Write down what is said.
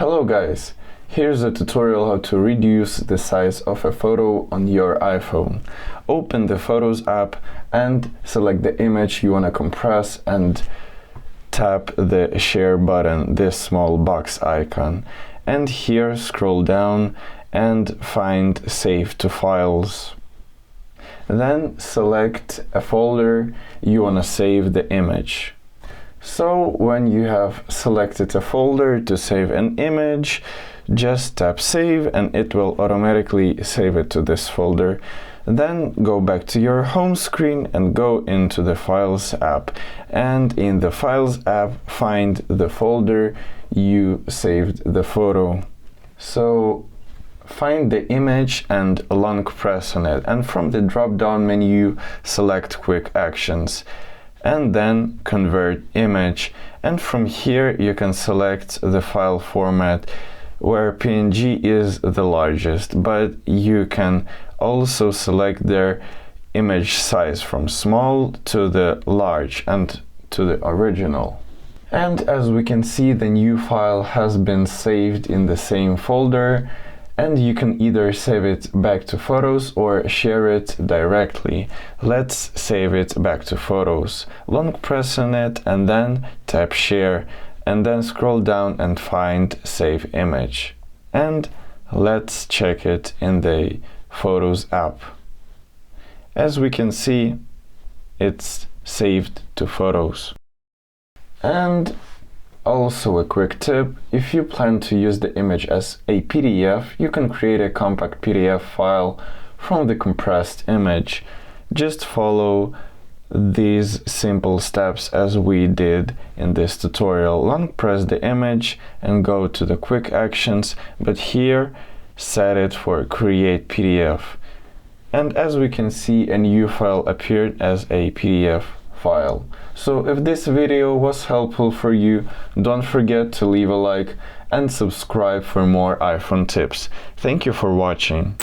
Hello guys, here's a tutorial how to reduce the size of a photo on your iPhone. Open the Photos app and select the image you want to compress and tap the share button, this small box icon. And here scroll down and find Save to Files. Then select a folder you want to save the image. So when you have selected a folder to save an image, just tap Save and it will automatically save it to this folder. Then go back to your home screen and go into the Files app. And in the Files app, find the folder you saved the photo. So find the image and long press on it. And from the drop-down menu, select Quick Actions. And then convert image, and from here you can select the file format where PNG is the largest, but you can also select their image size from small to the large and to the original. And as we can see, the new file has been saved in the same folder, and you can either save it back to Photos or share it directly. Let's save it back to Photos. Long press on it and then tap Share, and then scroll down and find Save Image. And let's check it in the Photos app. As we can see, it's saved to Photos. And also a quick tip, if you plan to use the image as a PDF, you can create a compact PDF file from the compressed image. Just follow these simple steps as we did in this tutorial. Long press the image and go to the quick actions, but here set it for Create PDF. And as we can see, a new file appeared as a PDF file. So if this video was helpful for you, don't forget to leave a like and subscribe for more iPhone tips. Thank you for watching.